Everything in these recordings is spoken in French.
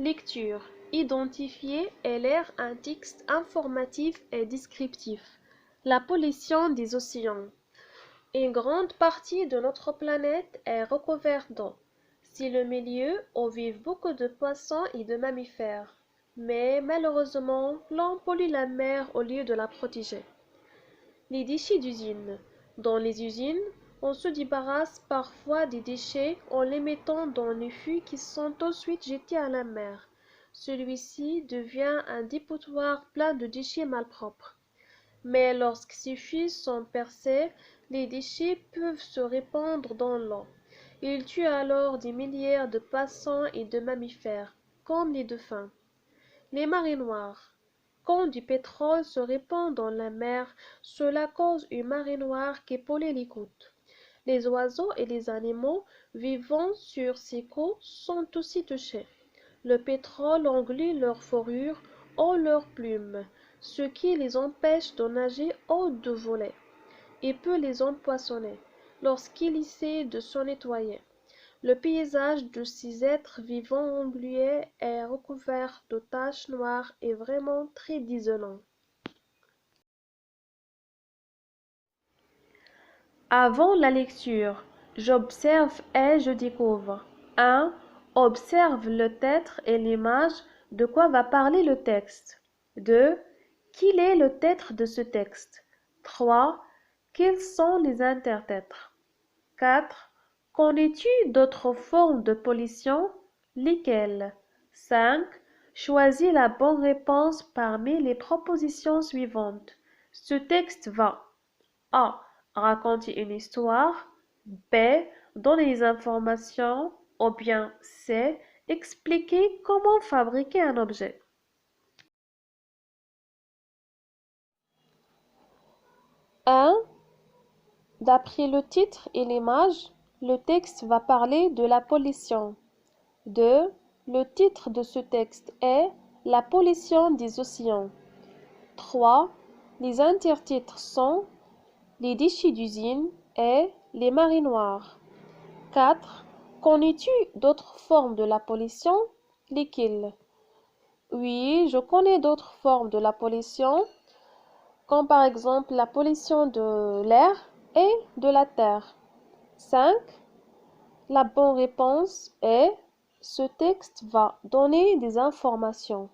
Lecture. Identifier et lire un texte informatif et descriptif. La pollution des océans. Une grande partie de notre planète est recouverte d'eau. C'est le milieu où vivent beaucoup de poissons et de mammifères. Mais malheureusement, l'on pollue la mer au lieu de la protéger. Les déchets d'usine. Dans les usines, on se débarrasse parfois des déchets en les mettant dans les fûts qui sont ensuite jetés à la mer. Celui-ci devient un dépotoir plein de déchets malpropres. Mais lorsque ces fûts sont percés, les déchets peuvent se répandre dans l'eau. Ils tuent alors des milliers de poissons et de mammifères, comme les dauphins. Les marées noires. Quand du pétrole se répand dans la mer, cela cause une marée noire qui pollue les côtes. Les oiseaux et les animaux vivant sur ces côtes sont aussi touchés. Le pétrole engloutit leurs fourrures ou leurs plumes, ce qui les empêche de nager ou de voler, et peut les empoisonner lorsqu'ils essaient de se nettoyer. Le paysage de ces êtres vivants englués et recouvert de taches noires est vraiment très désolant. Avant la lecture, j'observe et je découvre. 1. Observe le titre et l'image. De quoi va parler le texte? 2. Quel est le titre de ce texte? 3. Quels sont les intertitres? 4. Connais-tu d'autres formes de pollution? Lesquelles? 5. Choisis la bonne réponse parmi les propositions suivantes. Ce texte va A. Raconter une histoire. B. Donner des informations. Ou bien C. Expliquer comment fabriquer un objet. 1. D'après le titre et l'image, le texte va parler de la pollution. 2. Le titre de ce texte est La pollution des océans. 3. Les intertitres sont Les déchets d'usine et Les marées noires. 4. Connais-tu d'autres formes de la pollution? Lesquelles? Oui, je connais d'autres formes de la pollution, comme par exemple la pollution de l'air et de la terre. 5. La bonne réponse est ce texte va donner des informations.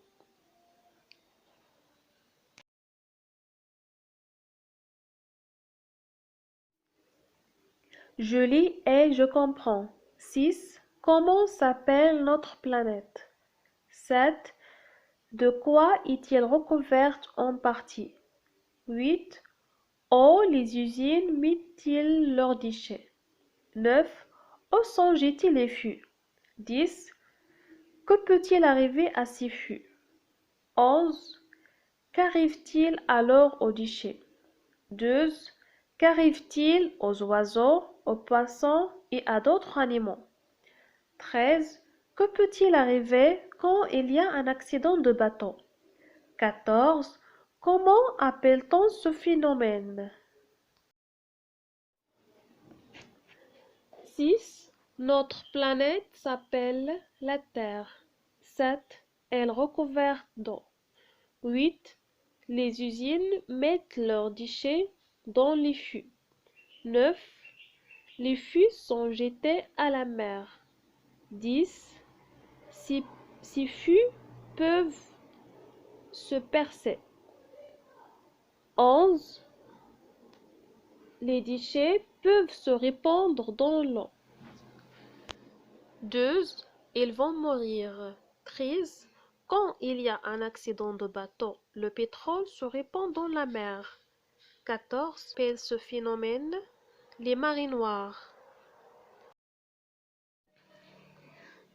Je lis et je comprends. 6. Comment s'appelle notre planète? 7. De quoi est-il recouverte en partie? 8. Où les usines mettent-ils leurs déchets? 9. Où sont jetés les fûts? 10. Que peut-il arriver à ces fûts? 11. Qu'arrive-t-il alors aux déchets? 12. Qu'arrive-t-il aux oiseaux, aux poissons et à d'autres animaux? 13. Que peut-il arriver quand il y a un accident de bateau? 14. Comment appelle-t-on ce phénomène? 6. Notre planète s'appelle la Terre. 7. Elle est recouverte d'eau. 8. Les usines mettent leurs déchets dans les fûts. 9. Les fûts sont jetés à la mer. 10. Ces fûts peuvent se percer. 11. Les déchets peuvent se répandre dans l'eau. 12. Ils vont mourir. 13. Quand il y a un accident de bateau, le pétrole se répand dans la mer. 14. Appelle ce phénomène les marées noires.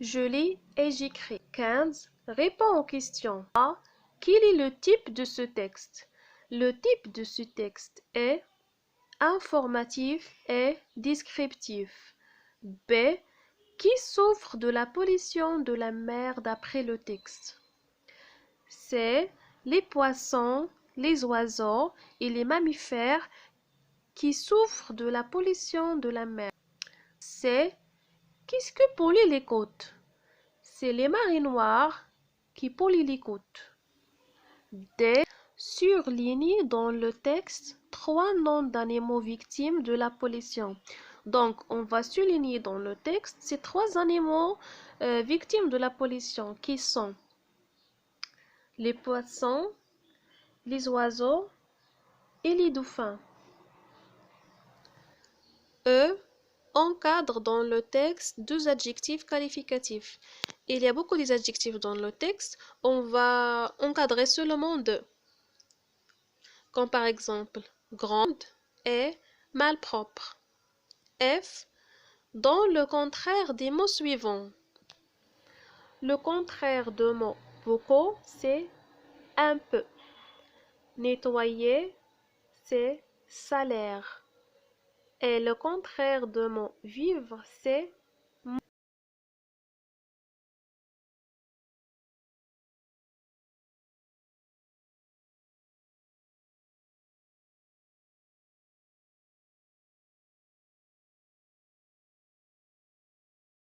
Je lis et j'écris. 15. Réponds aux questions. A. Quel est le type de ce texte? Le type de ce texte est informatif et descriptif. B. Qui souffre de la pollution de la mer d'après le texte? C. Les poissons, les oiseaux et les mammifères qui souffrent de la pollution de la mer. C. Qu'est-ce que pollue les côtes? c'est les marinoires qui polient l'écoute. D. Surligne dans le texte 3 noms d'animaux victimes de la pollution. Donc, on va surligner dans le texte ces 3 animaux victimes de la pollution qui sont les poissons, les oiseaux et les dauphins. E. Encadre dans le texte 2 adjectifs qualificatifs. Il y a beaucoup d'adjectifs dans le texte. On va encadrer seulement 2. Comme par exemple grande et malpropre. F. Dans le contraire des mots suivants. Le contraire de mots beaucoup, c'est un peu. Nettoyer, c'est salaire. Et le contraire de mot vivre, c'est